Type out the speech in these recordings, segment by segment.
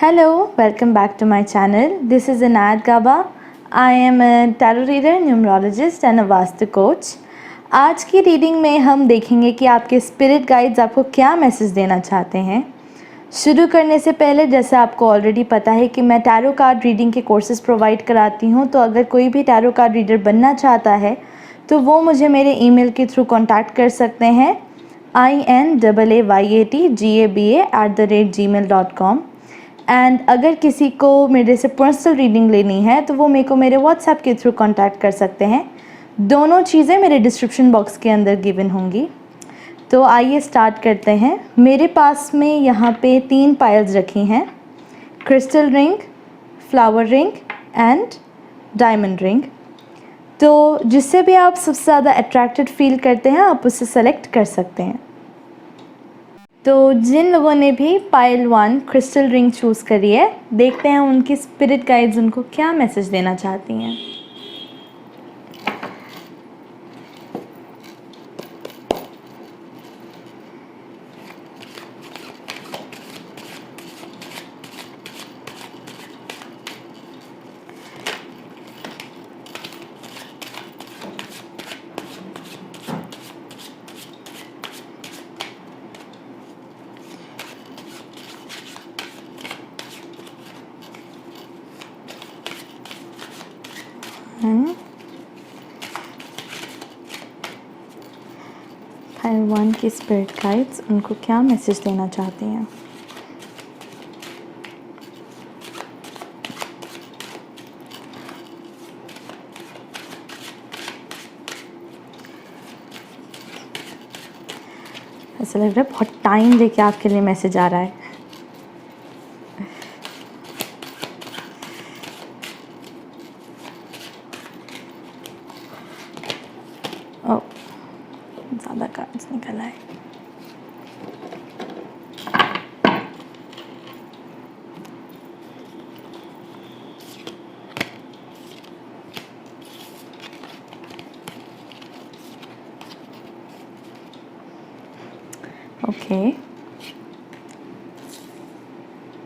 Hello, welcome back to my channel. This is Inayat Gaba. I am a tarot reader, numerologist and a vastu coach. आज की reading में हम देखेंगे कि आपके स्पिरिट गाइड्स आपको क्या मैसेज देना चाहते हैं. शुरू करने से पहले जैसे आपको ऑलरेडी पता है कि मैं टैरो कार्ड रीडिंग के कोर्सेज प्रोवाइड कराती हूँ, तो अगर कोई भी टैरो कार्ड रीडर बनना चाहता है तो वो मुझे मेरे ईमेल के थ्रू कॉन्टैक्ट कर सकते हैं inayatgaba@gmail.com. एंड अगर किसी को मेरे से पर्सनल रीडिंग लेनी है तो वो मेरे को मेरे व्हाट्सएप के थ्रू कांटेक्ट कर सकते हैं. दोनों चीज़ें मेरे डिस्क्रिप्शन बॉक्स के अंदर गिवन होंगी. तो आइए स्टार्ट करते हैं. मेरे पास में यहाँ पे 3 पायल्स रखी हैं, crystal ring, flower ring and diamond ring. तो जिससे भी आप सबसे ज़्यादा अट्रैक्टेड फील करते हैं आप उसे सेलेक्ट कर सकते हैं. तो जिन लोगों ने भी पायल 1 क्रिस्टल रिंग चूज़ करी है, देखते हैं उनकी स्पिरिट गाइड्स उनको क्या मैसेज देना चाहती हैं. पायल 1 की स्पिरिट गाइड्स उनको क्या मैसेज देना चाहती हैं. ऐसा लग रहा है बहुत टाइम लेके आपके लिए मैसेज आ रहा है. ओ, ज़्यादा कार्ड्स निकल आए. Okay,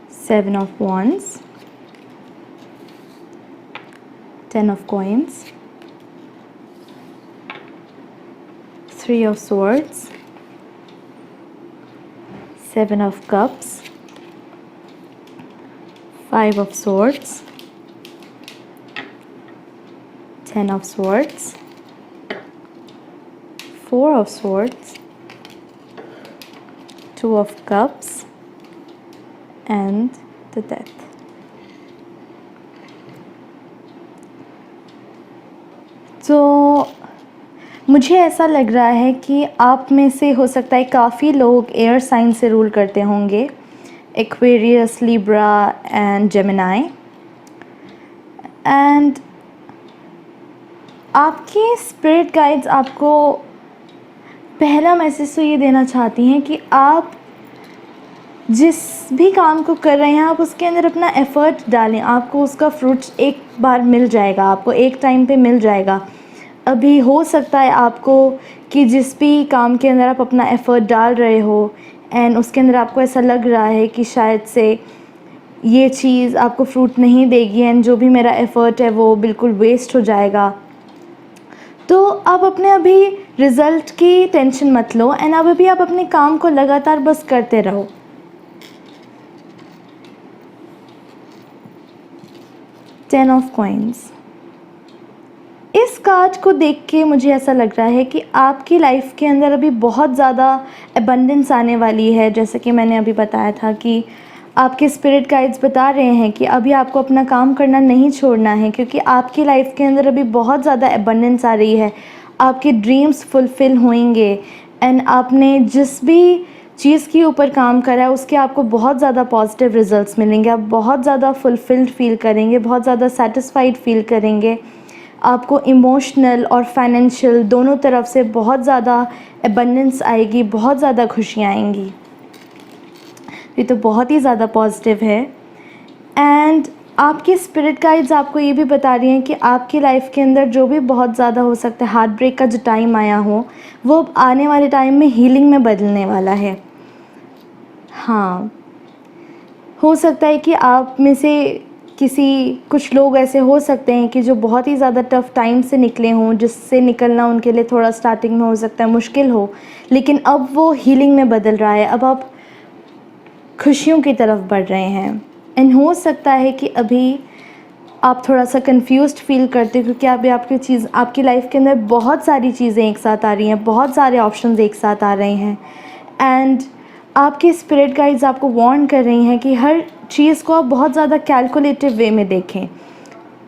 7 of Wands, 10 of Coins, 3 of Swords, 7 of Cups, 5 of Swords, 10 of Swords, 4 of Swords, 2 of Cups and the Death. तो मुझे ऐसा लग रहा है कि आप में से हो सकता है काफ़ी लोग एयर साइन से रूल करते होंगे, Aquarius, Libra and Gemini. And आपकी स्पिरिट गाइड्स आपको पहला मैसेज तो ये देना चाहती हैं कि आप जिस भी काम को कर रहे हैं आप उसके अंदर अपना एफ़र्ट डालें. आपको उसका फ्रूट एक बार मिल जाएगा, आपको एक टाइम पे मिल जाएगा. अभी हो सकता है आपको कि जिस भी काम के अंदर आप अपना एफ़र्ट डाल रहे हो एंड उसके अंदर आपको ऐसा लग रहा है कि शायद से ये चीज़ आपको फ्रूट नहीं देगी एंड जो भी मेरा एफ़र्ट है वो बिल्कुल वेस्ट हो जाएगा. तो आप अपने अभी रिज़ल्ट की टेंशन मत लो एंड अब अभी आप अपने काम को लगातार बस करते रहो. Ten of coins. इस कार्ड को देख के मुझे ऐसा लग रहा है कि आपकी लाइफ के अंदर अभी बहुत ज़्यादा एबंडेंस आने वाली है. जैसे कि मैंने अभी बताया था कि आपके स्पिरिट गाइड्स बता रहे हैं कि अभी आपको अपना काम करना नहीं छोड़ना है, क्योंकि आपकी लाइफ के अंदर अभी बहुत ज़्यादा एबंडेंस आ रही है. आपके ड्रीम्स फुलफ़िल होंगे एंड आपने जिस भी चीज़ के ऊपर काम करा है उसके आपको बहुत ज़्यादा पॉजिटिव रिजल्ट्स मिलेंगे. आप बहुत ज़्यादा फुलफ़िल्ड फील करेंगे, बहुत ज़्यादा सेटिस्फाइड फील करेंगे. आपको इमोशनल और फाइनेंशियल दोनों तरफ से बहुत ज़्यादा एबंडेंस आएगी, बहुत ज़्यादा खुशियाँ आएंगी. ये तो बहुत ही ज़्यादा पॉजिटिव है. एंड आपकी स्पिरिट गाइड्स आपको ये भी बता रही हैं कि आपकी लाइफ के अंदर जो भी बहुत ज़्यादा हो सकता है हार्ट ब्रेक का जो टाइम आया हो वो अब आने वाले टाइम में हीलिंग में बदलने वाला है. हाँ, हो सकता है कि आप में से कुछ लोग ऐसे हो सकते हैं कि जो बहुत ही ज़्यादा टफ़ टाइम से निकले हों, जिससे निकलना उनके लिए थोड़ा स्टार्टिंग में हो सकता है मुश्किल हो, लेकिन अब वो हीलिंग में बदल रहा है, अब आप खुशियों की तरफ बढ़ रहे हैं। एंड हो सकता है कि अभी आप थोड़ा सा कंफ्यूज्ड फील करते हो, क्योंकि अभी आपकी लाइफ के अंदर बहुत सारी चीज़ें एक साथ आ रही हैं, बहुत सारे ऑप्शंस एक साथ आ रहे हैं। एंड आपके स्पिरिट गाइड्स आपको वार्न कर रही हैं कि हर चीज़ को आप बहुत ज़्यादा कैलकुलेटिव वे में देखें,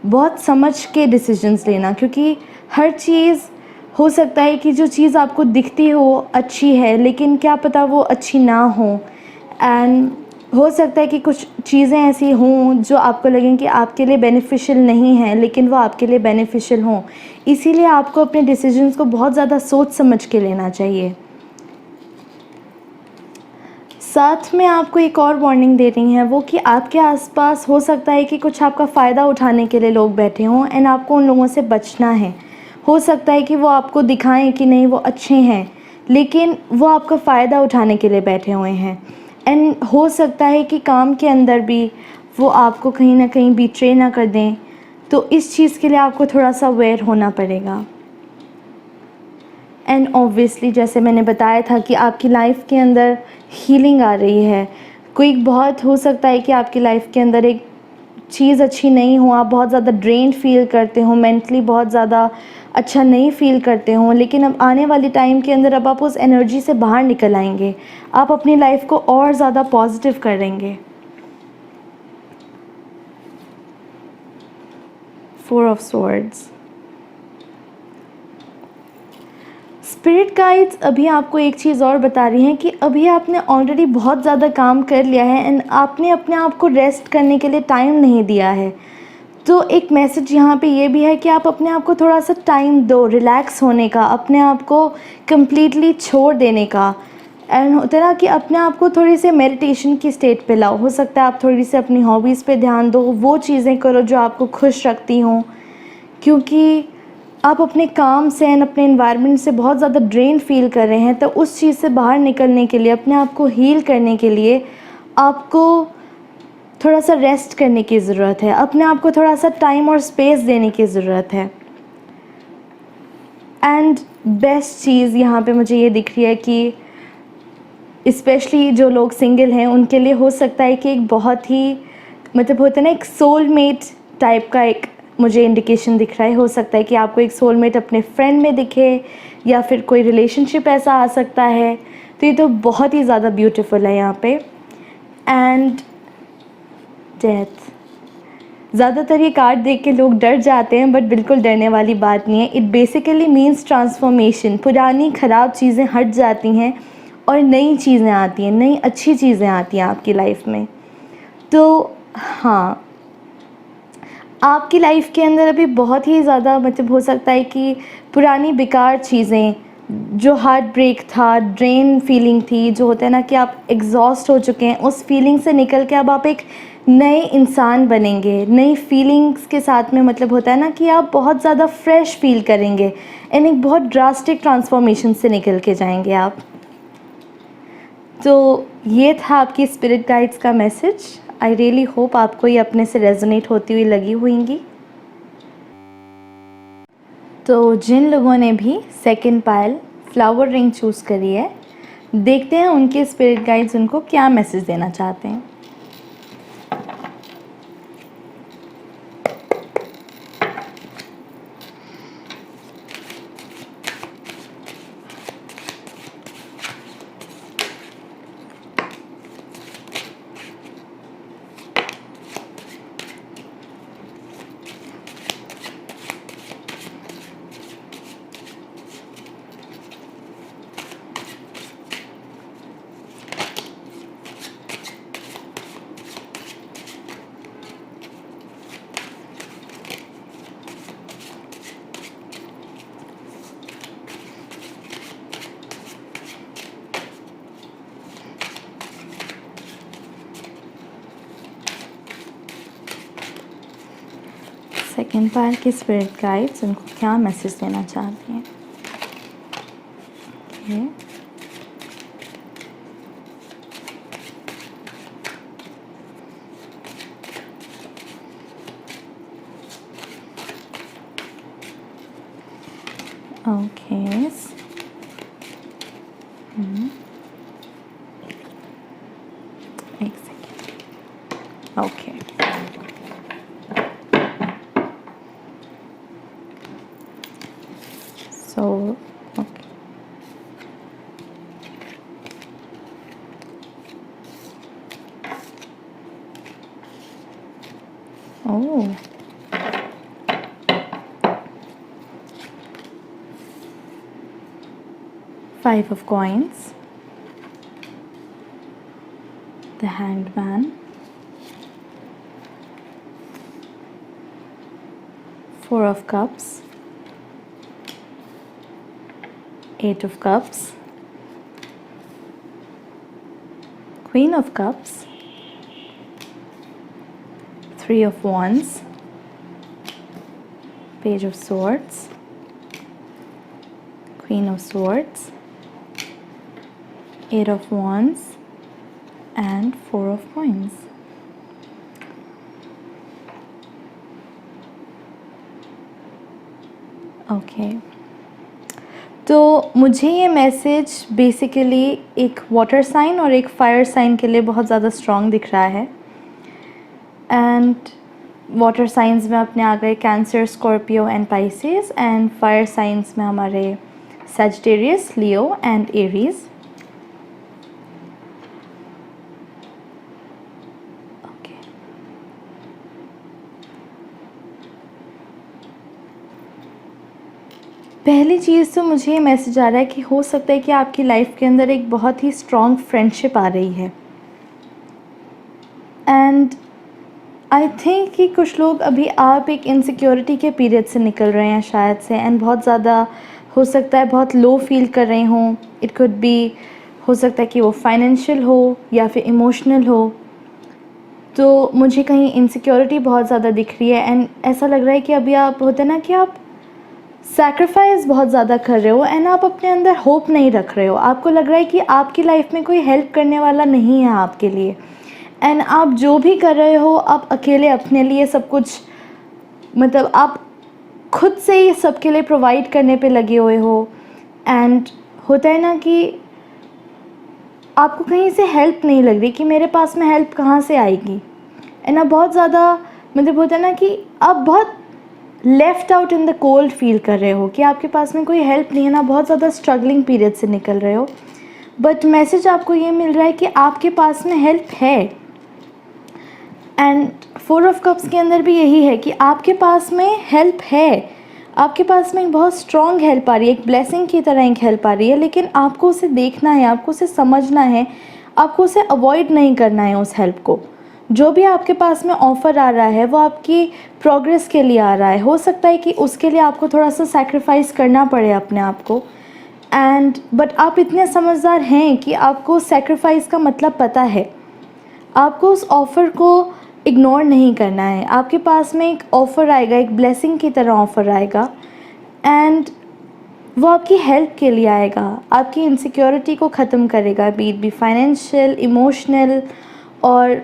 बहुत समझ के डिसीजंस लेना, क्योंकि हर चीज़ हो सकता है कि जो चीज़ आपको दिखती हो अच्छी है, लेकिन क्या पता वो अच्छी ना हो। एंड हो सकता है कि कुछ चीज़ें ऐसी हों जो आपको लगें कि आपके लिए बेनिफिशियल नहीं हैं, लेकिन वो आपके लिए बेनिफिशियल हों। इसीलिए आपको अपने डिसीजंस को बहुत ज़्यादा सोच समझ के लेना चाहिए। साथ में आपको एक और वार्निंग दे रही हैं वो, कि आपके आसपास हो सकता है कि कुछ आपका फ़ायदा उठाने के लिए लोग बैठे हों, एंड आपको उन लोगों से बचना है। हो सकता है कि वो आपको दिखाएं कि नहीं वो अच्छे हैं, लेकिन वो आपका फ़ायदा उठाने के लिए बैठे हुए हैं। एंड हो सकता है कि काम के अंदर भी वो आपको कहीं ना कहीं बीट्रे ना कर दें, तो इस चीज़ के लिए आपको थोड़ा सा अवेयर होना पड़ेगा। एंड ऑब्वियसली जैसे मैंने बताया था कि आपकी लाइफ के अंदर हीलिंग आ रही है। कोई बहुत हो सकता है कि आपकी लाइफ के अंदर एक चीज़ अच्छी नहीं हो, आप बहुत ज़्यादा ड्रेन फील करते हो, मेंटली बहुत ज़्यादा अच्छा नहीं फील करते हो, लेकिन अब आने वाले टाइम के अंदर अब आप उस एनर्जी से बाहर निकल आएंगे, आप अपनी लाइफ को और ज़्यादा पॉजिटिव करेंगे। 4 ऑफ स्वॉर्ड्स। स्पिरिट गाइड्स अभी आपको एक चीज़ और बता रही हैं कि अभी आपने ऑलरेडी बहुत ज़्यादा काम कर लिया है, एंड आपने अपने आप को रेस्ट करने के लिए टाइम नहीं दिया है। तो एक मैसेज यहाँ पे ये भी है कि आप अपने आप को थोड़ा सा टाइम दो, रिलैक्स होने का, अपने आप को कम्प्लीटली छोड़ देने का। एंड होता है ना कि अपने आप को थोड़ी सी मेडिटेशन की स्टेट पे लाओ। हो सकता है आप थोड़ी सी अपनी हॉबीज़ पे ध्यान दो, वो चीज़ें करो जो आपको खुश रखती हों, क्योंकि आप अपने काम से एंड अपने एनवायरनमेंट से बहुत ज़्यादा ड्रेन फील कर रहे हैं। तो उस चीज़ से बाहर निकलने के लिए, अपने आप को हील करने के लिए आपको थोड़ा सा रेस्ट करने की ज़रूरत है, अपने आप को थोड़ा सा टाइम और स्पेस देने की ज़रूरत है। एंड बेस्ट चीज़ यहाँ पे मुझे ये दिख रही है कि स्पेशली जो लोग सिंगल हैं उनके लिए हो सकता है कि एक बहुत ही मतलब होता है ना, एक सोलमेट टाइप का एक मुझे इंडिकेशन दिख रहा है। हो सकता है कि आपको एक सोलमेट अपने फ्रेंड में दिखे, या फिर कोई रिलेशनशिप ऐसा आ सकता है। तो ये तो बहुत ही ज़्यादा ब्यूटीफुल है यहाँ पे। एंड डेथ, ज़्यादातर ये कार्ड देख के लोग डर जाते हैं, बट बिल्कुल डरने वाली बात नहीं है। It basically means transformation. पुरानी ख़राब चीज़ें हट जाती हैं और नई चीज़ें आती हैं, नई अच्छी चीज़ें आती हैं आपकी लाइफ में। तो हाँ, आपकी लाइफ के अंदर अभी बहुत ही ज़्यादा मतलब हो सकता है कि पुरानी बेकार चीज़ें, जो हार्ट ब्रेक था, ड्रेन फीलिंग थी, जो होता है ना कि आप एग्जॉस्ट हो चुके हैं, उस फीलिंग से निकल के अब आप एक नए इंसान बनेंगे, नई फीलिंग्स के साथ में। मतलब होता है ना कि आप बहुत ज़्यादा फ्रेश फील करेंगे, एंड एक बहुत ड्रास्टिक ट्रांसफॉर्मेशन से निकल के जाएंगे आप। तो ये था आपकी स्पिरिट गाइड्स का मैसेज। आई रियली होप आपको ये अपने से रेजोनेट होती हुई लगी होंगी। तो जिन लोगों ने भी सेकंड पायल फ्लावर रिंग चूज़ करी है, देखते हैं उनके स्पिरिट गाइड्स उनको क्या मैसेज देना चाहते हैं। सेकंड पायल के स्पिरिट गाइड्स उनको क्या मैसेज देना चाहते हैं। Okay. एक second. Okay. So, okay. Oh. Five of coins. The Hanged Man. Four of Cups. Eight of Cups. Queen of Cups. Three of Wands. Page of Swords. Queen of Swords. Eight of Wands. And Four of Coins. Okay. तो मुझे ये message basically एक water sign और एक fire sign के लिए बहुत ज़्यादा स्ट्रॉन्ग दिख रहा है. एंड वाटर साइंस में अपने आ गए cancer, Scorpio and Pisces. And fire science में हमारे सैजिटेरियस, लियो एंड एरीज. पहली चीज़ तो मुझे ये मैसेज आ रहा है कि हो सकता है कि आपकी लाइफ के अंदर एक बहुत ही स्ट्रॉन्ग फ्रेंडशिप आ रही है. एंड आई थिंक कि कुछ लोग अभी आप एक इनसिक्योरिटी के पीरियड से निकल रहे हैं शायद से. एंड बहुत ज़्यादा हो सकता है बहुत लो फील कर रहे हों. इट कुड बी, हो सकता है कि वो फाइनेंशियल हो या फिर इमोशनल हो. तो मुझे कहीं इनसिक्योरिटी बहुत ज़्यादा दिख रही है. एंड ऐसा लग रहा है कि अभी आप, होता है ना कि आप सैक्रिफाइस बहुत ज़्यादा कर रहे हो एंड आप अपने अंदर होप नहीं रख रहे हो. आपको लग रहा है कि आपकी लाइफ में कोई हेल्प करने वाला नहीं है आपके लिए. एंड आप जो भी कर रहे हो आप अकेले अपने लिए सब कुछ, मतलब आप खुद से ही सबके लिए प्रोवाइड करने पे लगे हुए हो. एंड होता है ना कि आपको कहीं से हेल्प नहीं लग रही कि मेरे पास में हेल्प कहाँ से आएगी. एंड आप बहुत ज़्यादा, मतलब होता है ना कि आप बहुत left out in the cold feel कर रहे हो कि आपके पास में कोई हेल्प नहीं है ना. बहुत ज़्यादा स्ट्रगलिंग पीरियड से निकल रहे हो. बट मैसेज आपको ये मिल रहा है कि आपके पास में हेल्प है. एंड फोर ऑफ कप्स के अंदर भी यही है कि आपके पास में हेल्प है. आपके पास में एक बहुत स्ट्रॉन्ग हेल्प आ रही है, एक ब्लेसिंग की तरह एक हेल्प आ रही है. लेकिन आपको उसे देखना है, आपको उसे समझना है, आपको उसे अवॉइड नहीं करना है उस हेल्प को. जो भी आपके पास में ऑफ़र आ रहा है वो आपकी प्रोग्रेस के लिए आ रहा है. हो सकता है कि उसके लिए आपको थोड़ा सा सैक्रिफाइस करना पड़े अपने आप को. एंड बट आप इतने समझदार हैं कि आपको सैक्रिफाइस का मतलब पता है. आपको उस ऑफ़र को इग्नोर नहीं करना है. आपके पास में एक ऑफ़र आएगा, एक ब्लेसिंग की तरह ऑफ़र आएगा. एंड वो आपकी हेल्प के लिए आएगा, आपकी इनसिक्योरिटी को ख़त्म करेगा. बी फाइनेंशियल, इमोशनल और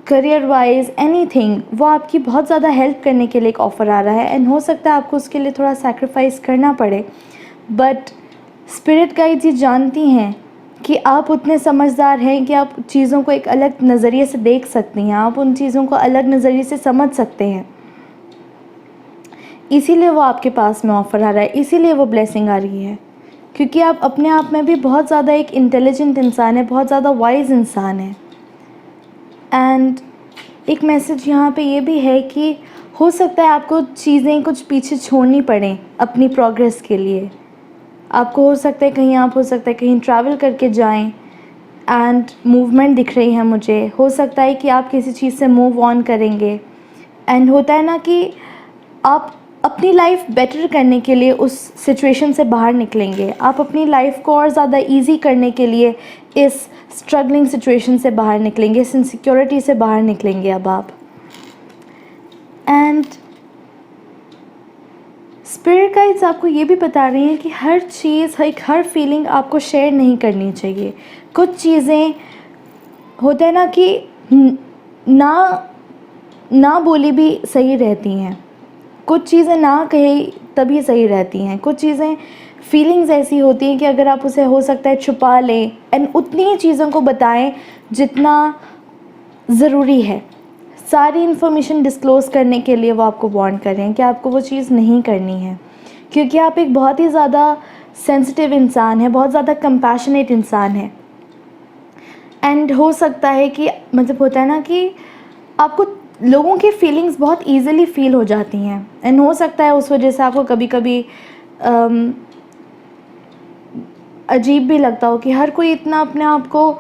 करियर वाइज, एनीथिंग. वो आपकी बहुत ज़्यादा हेल्प करने के लिए एक ऑफ़र आ रहा है. एंड हो सकता है आपको उसके लिए थोड़ा सैक्रिफाइस करना पड़े. बट स्पिरिट गाइड्स ये जानती हैं कि आप उतने समझदार हैं कि आप चीज़ों को एक अलग नज़रिए से देख सकती हैं. आप उन चीज़ों को अलग नज़रिए से समझ सकते हैं. इसीलिए वो आपके पास में ऑफ़र आ रहा है, इसीलिए वो ब्लेसिंग आ रही है. क्योंकि आप अपने आप में भी बहुत ज़्यादा एक इंटेलिजेंट इंसान है, बहुत ज़्यादा वाइज इंसान है. एंड एक मैसेज यहाँ पे ये भी है कि हो सकता है आपको चीज़ें कुछ पीछे छोड़नी पड़ें अपनी प्रोग्रेस के लिए. आपको हो सकता है कहीं, आप हो सकता है कहीं ट्रैवल करके जाएं. एंड मूवमेंट दिख रही है मुझे. हो सकता है कि आप किसी चीज़ से मूव ऑन करेंगे. एंड होता है ना कि आप अपनी लाइफ बेटर करने के लिए उस सिचुएशन से बाहर निकलेंगे. आप अपनी लाइफ को और ज़्यादा इजी करने के लिए इस स्ट्रगलिंग सिचुएशन से बाहर निकलेंगे, इस इनसिक्योरिटी से बाहर निकलेंगे अब आप. एंड स्पिरिट गाइड्स आपको ये भी बता रही हैं कि हर चीज़, हर फीलिंग आपको शेयर नहीं करनी चाहिए. कुछ चीज़ें होता है ना कि ना बोली भी सही रहती हैं. कुछ चीज़ें ना कही तभी सही रहती हैं, कुछ चीज़ें फीलिंग्स ऐसी होती हैं कि अगर आप उसे हो सकता है छुपा लें एंड उतनी ही चीज़ों को बताएं जितना ज़रूरी है। सारी इन्फॉर्मेशन डिस्क्लोज़ करने के लिए वो आपको वार्न कर रहे हैं कि आपको वो चीज़ नहीं करनी है, क्योंकि आप एक बहुत ही ज़्यादा सेंसिटिव इंसान है, बहुत ज़्यादा कंपैशनेट इंसान है। एंड हो सकता है कि मतलब होता है ना कि आपको लोगों की फीलिंग्स बहुत ईज़िली फ़ील हो जाती हैं एंड हो सकता है उस वजह से आपको कभी कभी अजीब भी लगता हो कि हर कोई इतना अपने आप को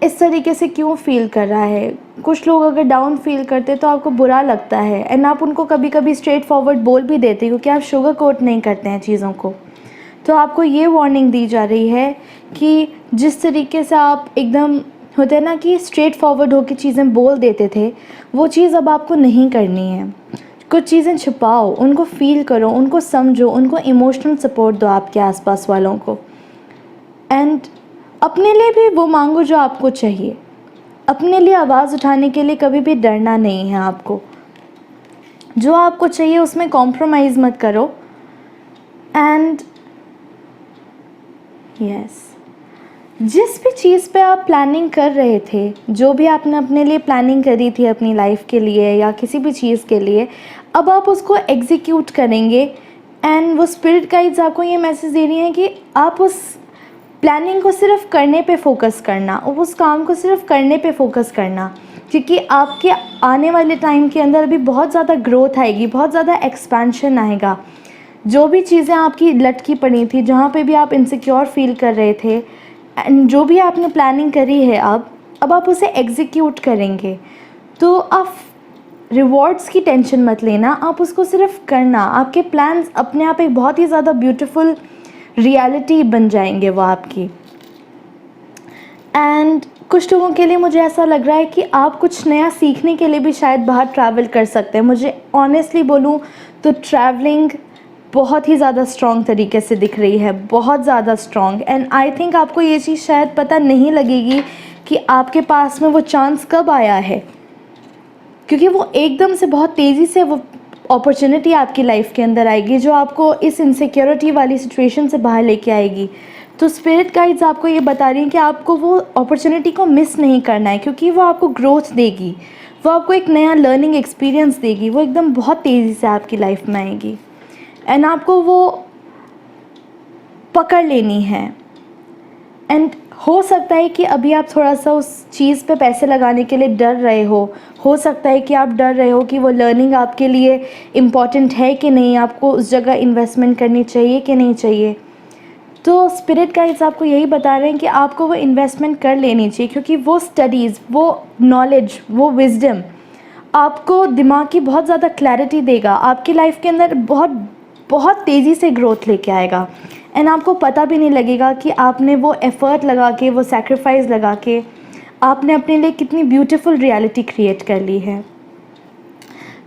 इस तरीके से क्यों फ़ील कर रहा है। कुछ लोग अगर डाउन फील करते तो आपको बुरा लगता है एंड आप उनको कभी कभी स्ट्रेट फॉरवर्ड बोल भी देते हो क्योंकि आप शुगर कोट नहीं करते हैं चीज़ों को। तो आपको ये वार्निंग दी जा रही है कि जिस तरीके से आप एकदम होते हैं ना कि स्ट्रेट फॉरवर्ड होकर चीज़ें बोल देते थे, वो चीज़ अब आपको नहीं करनी है। कुछ चीज़ें छुपाओ, उनको फ़ील करो, उनको समझो, उनको इमोशनल सपोर्ट दो आपके आसपास वालों को एंड अपने लिए भी वो मांगो जो आपको चाहिए। अपने लिए आवाज़ उठाने के लिए कभी भी डरना नहीं है आपको। जो आपको चाहिए उसमें कॉम्प्रोमाइज़ मत करो एंड यस, जिस भी चीज़ पे आप प्लानिंग कर रहे थे, जो भी आपने अपने लिए प्लानिंग करी थी अपनी लाइफ के लिए या किसी भी चीज़ के लिए, अब आप उसको एग्जीक्यूट करेंगे एंड वो स्पिरिट गाइड्स आपको ये मैसेज दे रही हैं कि आप उस प्लानिंग को सिर्फ करने पे फोकस करना, उस काम को सिर्फ करने पे फोकस करना, क्योंकि आपके आने वाले टाइम के अंदर अभी बहुत ज़्यादा ग्रोथ आएगी, बहुत ज़्यादा एक्सपेंशन आएगा। जो भी चीज़ें आपकी लटकी पड़ी थी, जहाँ पे भी आप इनसिक्योर फील कर रहे थे एंड जो भी आपने प्लानिंग करी है अब आप उसे एग्जीक्यूट करेंगे। तो आप रिवॉर्ड्स की टेंशन मत लेना, आप उसको सिर्फ करना। आपके प्लान्स अपने आप एक बहुत ही ज़्यादा ब्यूटीफुल रियलिटी बन जाएंगे वो आपकी। एंड कुछ लोगों के लिए मुझे ऐसा लग रहा है कि आप कुछ नया सीखने के लिए भी शायद बाहर ट्रैवल कर सकते हैं। मुझे ऑनेस्टली बोलूँ तो ट्रैवलिंग बहुत ही ज़्यादा स्ट्रॉन्ग तरीके से दिख रही है, बहुत ज़्यादा स्ट्रॉन्ग। एंड आई थिंक आपको ये चीज़ शायद पता नहीं लगेगी कि आपके पास में वो चांस कब आया है, क्योंकि वो एकदम से बहुत तेज़ी से वो अपॉर्चुनिटी आपकी लाइफ के अंदर आएगी जो आपको इस इनसिक्योरिटी वाली सिचुएशन से बाहर लेके आएगी। तो स्पिरिट गाइड्स आपको ये बता रही हैं कि आपको वो अपॉर्चुनिटी को मिस नहीं करना है, क्योंकि वो आपको ग्रोथ देगी, वो आपको एक नया लर्निंग एक्सपीरियंस देगी, वो एकदम बहुत तेज़ी से आपकी लाइफ में आएगी एंड आपको वो पकड़ लेनी है। एंड हो सकता है कि अभी आप थोड़ा सा उस चीज़ पे पैसे लगाने के लिए डर रहे हो सकता है कि आप डर रहे हो कि वो लर्निंग आपके लिए इम्पॉर्टेंट है कि नहीं, आपको उस जगह इन्वेस्टमेंट करनी चाहिए कि नहीं चाहिए। तो स्पिरिट गाइड्स आपको यही बता रहे हैं कि आपको वो इन्वेस्टमेंट कर लेनी चाहिए, क्योंकि वो स्टडीज़, वो नॉलेज, वो विजडम आपको दिमाग की बहुत ज़्यादा क्लैरिटी देगा, आपकी लाइफ के अंदर बहुत बहुत तेज़ी से ग्रोथ लेके आएगा एंड आपको पता भी नहीं लगेगा कि आपने वो एफ़र्ट लगा के, वो सैक्रिफाइस लगा के आपने अपने लिए कितनी ब्यूटीफुल रियलिटी क्रिएट कर ली है।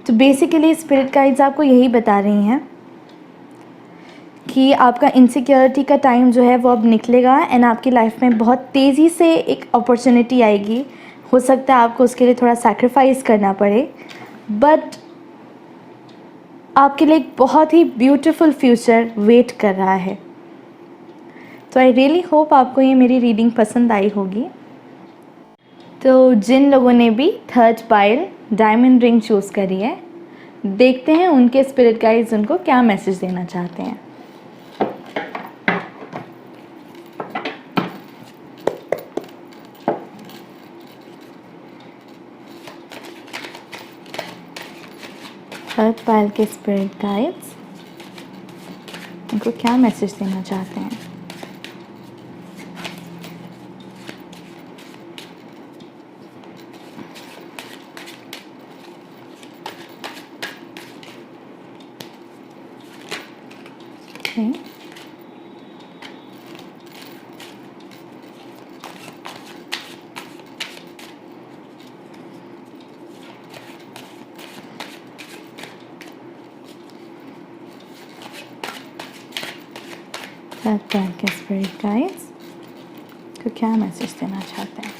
तो बेसिकली स्पिरिट गाइड्स आपको यही बता रही हैं कि आपका इनसिक्योरिटी का टाइम जो है वो अब निकलेगा एंड आपकी लाइफ में बहुत तेज़ी से एक अपॉर्चुनिटी आएगी। हो सकता है आपको उसके लिए थोड़ा सैक्रिफाइस करना पड़े, बट आपके लिए एक बहुत ही ब्यूटीफुल फ्यूचर वेट कर रहा है। तो आई रियली होप आपको ये मेरी रीडिंग पसंद आई होगी। तो जिन लोगों ने भी third pile diamond ring choose करी है, देखते हैं उनके स्पिरिट गाइड्स उनको क्या मैसेज देना चाहते हैं। थर्ड पाइल के स्पिरिट गाइड्स उनको क्या मैसेज देना चाहते हैं। Okay. थर्ड पाइल के स्पिरिट गाइड्स को क्या मैसेज देना चाहते हैं।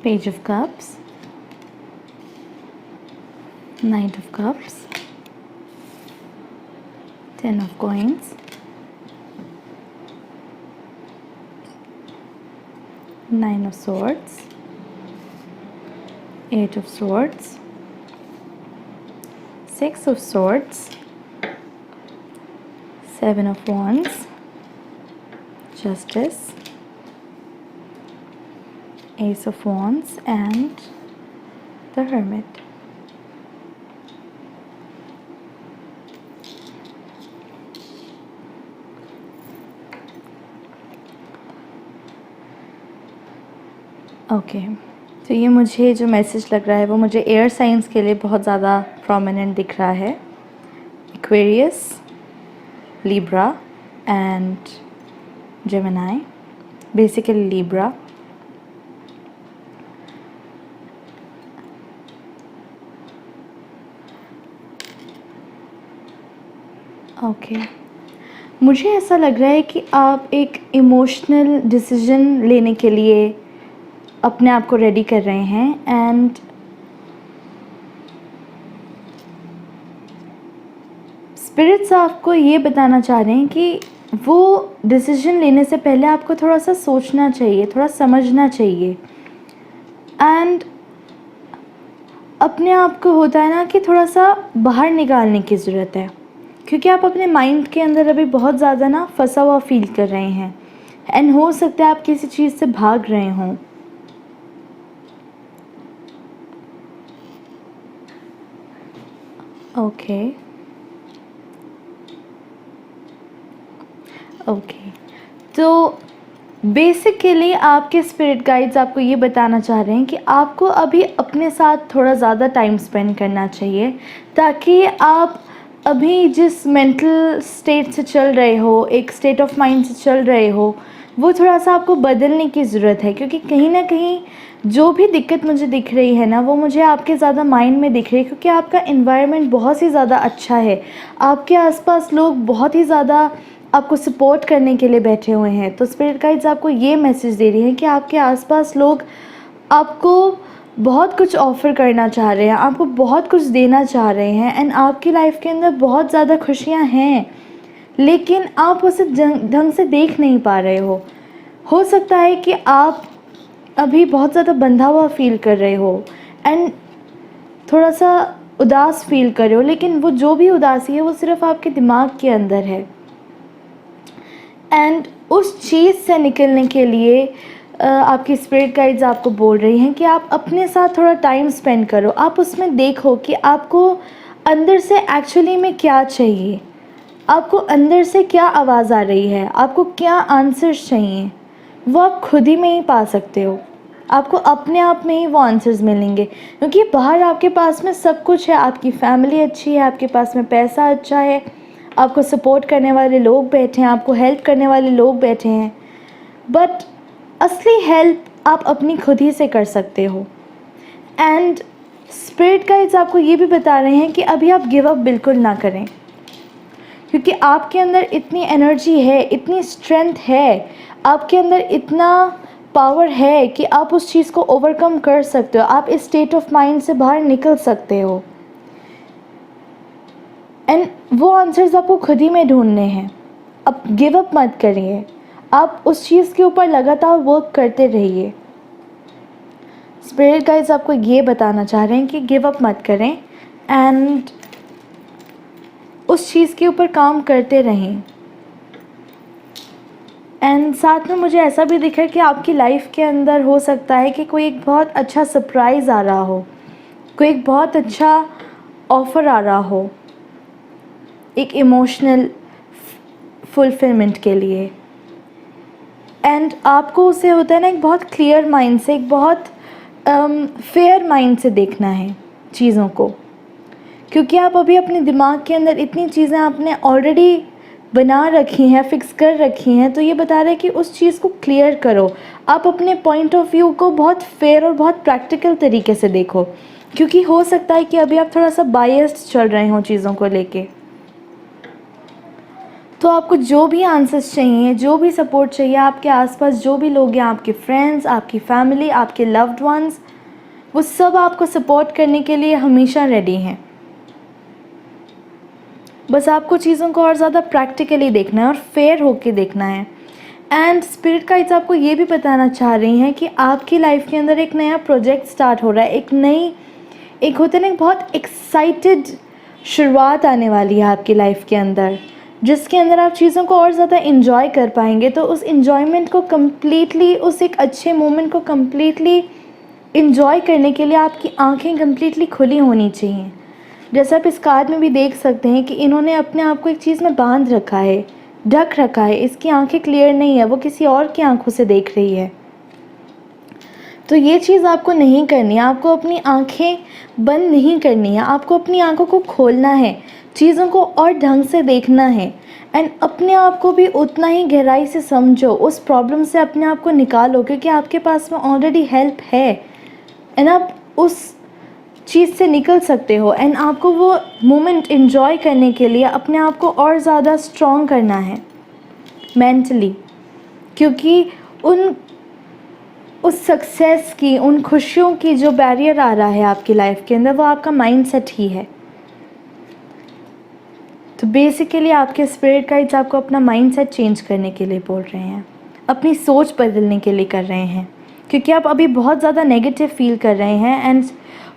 Page of Cups, Knight of Cups, Ten of Coins, Nine of Swords, Eight of Swords, Six of Swords, Seven of Wands, Justice, Ace of Wands, and the Hermit. Okay, तो ये मुझे जो message लग रहा है वो मुझे एयर साइंस के लिए बहुत ज़्यादा प्रोमिनेंट दिख रहा है. Aquarius, Libra and Gemini, basically Libra. Okay, मुझे ऐसा लग रहा है कि आप एक इमोशनल डिसीजन लेने के लिए अपने आप को रेडी कर रहे हैं एंड स्पिरिट्स आपको ये बताना चाह रहे हैं कि वो डिसीजन लेने से पहले आपको थोड़ा सा सोचना चाहिए, थोड़ा समझना चाहिए. एंड अपने आप को होता है ना कि थोड़ा सा बाहर निकालने की ज़रूरत है, क्योंकि आप अपने माइंड के अंदर अभी बहुत ज़्यादा ना फंसा हुआ फील कर रहे हैं एंड हो सकता है आप किसी चीज़ से भाग रहे हों. ओके, तो बेसिकली आपके स्पिरिट गाइड्स आपको ये बताना चाह रहे हैं कि आपको अभी अपने साथ थोड़ा ज़्यादा टाइम स्पेंड करना चाहिए, ताकि आप अभी जिस मेंटल स्टेट से चल रहे हो, एक स्टेट ऑफ माइंड से चल रहे हो, वो थोड़ा सा आपको बदलने की ज़रूरत है. क्योंकि कहीं ना कहीं जो भी दिक्कत मुझे दिख रही है ना, वो मुझे आपके ज़्यादा माइंड में दिख रही है, क्योंकि आपका एनवायरनमेंट बहुत ही ज़्यादा अच्छा है. आपके आसपास लोग बहुत ही ज़्यादा आपको सपोर्ट करने के लिए बैठे हुए हैं. तो स्पिरिट गाइड्स आपको ये मैसेज दे रही हैं कि आपके आसपास लोग आपको बहुत कुछ ऑफ़र करना चाह रहे हैं, आपको बहुत कुछ देना चाह रहे हैं एंड आपकी लाइफ के अंदर बहुत ज़्यादा खुशियाँ हैं, लेकिन आप उसे ढंग से देख नहीं पा रहे हो सकता है कि आप अभी बहुत ज़्यादा बंधा हुआ फील कर रहे हो एंड थोड़ा सा उदास फील कर रहे हो, लेकिन वो जो भी उदासी है वो सिर्फ आपके दिमाग के अंदर है. एंड उस चीज़ से निकलने के लिए आपकी स्पिरिट गाइड्स आपको बोल रही हैं कि आप अपने साथ थोड़ा टाइम स्पेंड करो. आप उसमें देखो कि आपको अंदर से एक्चुअली में क्या चाहिए, आपको अंदर से क्या आवाज़ आ रही है, आपको क्या आंसर्स चाहिए, वो आप खुद ही में ही पा सकते हो. आपको अपने आप में ही वो आंसर्स मिलेंगे, क्योंकि बाहर आपके पास में सब कुछ है. आपकी फैमिली अच्छी है, आपके पास में पैसा अच्छा है, आपको सपोर्ट करने वाले लोग बैठे हैं, आपको हेल्प करने वाले लोग बैठे हैं, बट असली हेल्प आप अपनी खुद ही से कर सकते हो. एंड स्पिरिट गाइड्स आपको ये भी बता रहे हैं कि अभी आप गिव अप बिल्कुल ना करें, क्योंकि आपके अंदर इतनी एनर्जी है, इतनी स्ट्रेंथ है, आपके अंदर इतना पावर है कि आप उस चीज़ को ओवरकम कर सकते हो. आप इस स्टेट ऑफ माइंड से बाहर निकल सकते हो एंड वो आंसर्स आपको खुद ही में ढूंढने हैं. अब गिव अप मत करिए, आप उस चीज़ के ऊपर लगातार वर्क करते रहिए. स्पिरिट गाइड्स आपको ये बताना चाह रहे हैं कि गिव अप मत करें एंड उस चीज़ के ऊपर काम करते रहें. एंड साथ में मुझे ऐसा भी दिखा कि आपकी लाइफ के अंदर हो सकता है कि कोई एक बहुत अच्छा सरप्राइज़ आ रहा हो, कोई एक बहुत अच्छा ऑफ़र आ रहा हो, एक इमोशनल फुलफिलमेंट के लिए. एंड आपको उसे होता है ना एक बहुत क्लियर माइंड से, एक बहुत फेयर माइंड से देखना है चीज़ों को, क्योंकि आप अभी अपने दिमाग के अंदर इतनी चीज़ें आपने ऑलरेडी बना रखी हैं, फिक्स कर रखी हैं. तो ये बता रहे हैं कि उस चीज़ को क्लियर करो. आप अपने पॉइंट ऑफ व्यू को बहुत फेयर और बहुत प्रैक्टिकल तरीके से देखो, क्योंकि हो सकता है कि अभी आप थोड़ा सा बायस्ड चल रहे हो चीज़ों को लेके. तो आपको जो भी आंसर्स चाहिए, जो भी सपोर्ट चाहिए, आपके आसपास जो भी लोग हैं, आपके फ्रेंड्स, आपकी फैमिली, आपके लव्ड वंस, वो सब आपको सपोर्ट करने के लिए हमेशा रेडी हैं। बस आपको चीज़ों को और ज़्यादा प्रैक्टिकली देखना है और फेयर होके देखना है। एंड स्पिरिट गाइड्स आपको ये भी बताना चाह रही हैं कि आपकी लाइफ के अंदर एक नया प्रोजेक्ट स्टार्ट हो रहा है, एक होता है ना, एक बहुत एक्साइटेड शुरुआत आने वाली है आपकी लाइफ के अंदर, जिसके अंदर आप चीज़ों को और ज़्यादा इन्जॉय कर पाएंगे। तो उस इन्जॉयमेंट को कम्प्लीटली, उस एक अच्छे मोमेंट को कम्प्लीटली इन्जॉय करने के लिए आपकी आंखें कम्प्लीटली खुली होनी चाहिए। जैसा आप इस कार्ड में भी देख सकते हैं कि इन्होंने अपने आप को एक चीज़ में बांध रखा है, ढक रखा है, इसकी आंखें क्लियर नहीं है, वो किसी और की आंखों से देख रही है। तो ये चीज़ आपको नहीं करनी है, आपको अपनी आंखें बंद नहीं करनी है, आपको अपनी आंखों को खोलना है, चीज़ों को और ढंग से देखना है। एंड अपने आप को भी उतना ही गहराई से समझो, उस प्रॉब्लम से अपने आप को निकालो, क्योंकि आपके पास में ऑलरेडी हेल्प है एंड आप उस चीज़ से निकल सकते हो। एंड आपको वो मोमेंट इन्जॉय करने के लिए अपने आप को और ज़्यादा स्ट्रॉन्ग करना है मेंटली, क्योंकि उस सक्सेस की, उन खुशियों की जो बैरियर आ रहा है आपकी लाइफ के अंदर, वो आपका माइंडसेट ही है। तो बेसिकली आपके स्पिरिट गाइड्स आपको अपना माइंडसेट चेंज करने के लिए बोल रहे हैं, अपनी सोच बदलने के लिए कर रहे हैं, क्योंकि आप अभी बहुत ज़्यादा नेगेटिव फील कर रहे हैं। एंड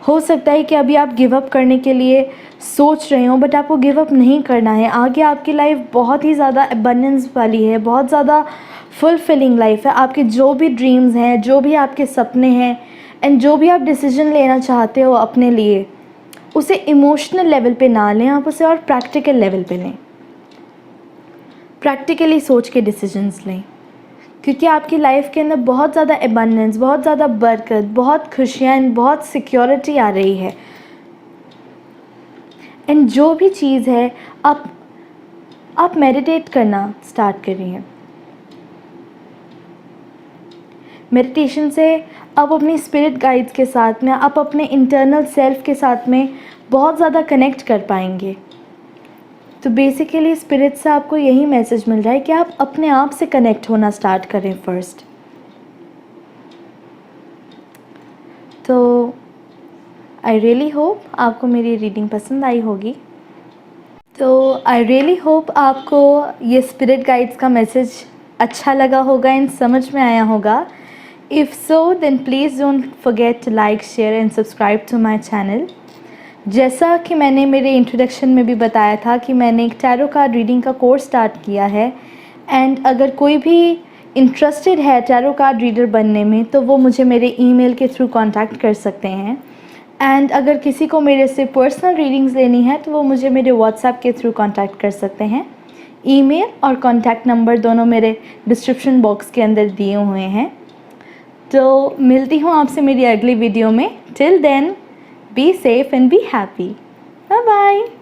हो सकता है कि अभी आप गिव अप करने के लिए सोच रहे हो, बट आपको गिव अप नहीं करना है। आगे आपकी लाइफ बहुत ही ज़्यादा अबंडेंस वाली है, बहुत ज़्यादा फुलफिलिंग लाइफ है। आपके जो भी ड्रीम्स हैं, जो भी आपके सपने हैं एंड जो भी आप डिसीजन लेना चाहते हो अपने लिए, उसे इमोशनल लेवल पे ना लें, आप उसे और प्रैक्टिकल लेवल पे लें, प्रैक्टिकली सोच के डिसीजंस लें, क्योंकि आपकी लाइफ के अंदर बहुत ज़्यादा एबंडेंस, बहुत ज़्यादा बरकत, बहुत खुशियाँ एंड बहुत सिक्योरिटी आ रही है। एंड जो भी चीज़ है, आप मेडिटेट करना स्टार्ट करिए। मेडिटेशन से आप अपनी स्पिरिट गाइड्स के साथ में, आप अपने इंटरनल सेल्फ के साथ में बहुत ज़्यादा कनेक्ट कर पाएंगे। तो बेसिकली स्पिरिट से आपको यही मैसेज मिल रहा है कि आप अपने आप से कनेक्ट होना स्टार्ट करें फर्स्ट। तो आई रियली होप आपको मेरी रीडिंग पसंद आई होगी। तो आई रियली होप आपको ये स्पिरिट गाइड्स का मैसेज अच्छा लगा होगा एंड समझ में आया होगा। If so then please don't forget to like, share and subscribe to my channel. जैसा कि मैंने मेरे इंट्रोडक्शन में भी बताया था कि मैंने एक टैरो कार्ड रीडिंग का कोर्स स्टार्ट किया है। एंड अगर कोई भी इंटरेस्टेड है टैरो कार्ड रीडर बनने में, तो वो मुझे मेरे ईमेल के थ्रू कांटेक्ट कर सकते हैं। एंड अगर किसी को मेरे से पर्सनल रीडिंग्स लेनी है, तो वो मुझे मेरे व्हाट्सएप के थ्रू कांटेक्ट कर सकते हैं। ईमेल और कॉन्टैक्ट नंबर दोनों मेरे डिस्क्रिप्शन बॉक्स के अंदर दिए हुए हैं। तो मिलती हूँ आपसे मेरी अगली वीडियो में। Till then, be safe and be happy. Bye bye.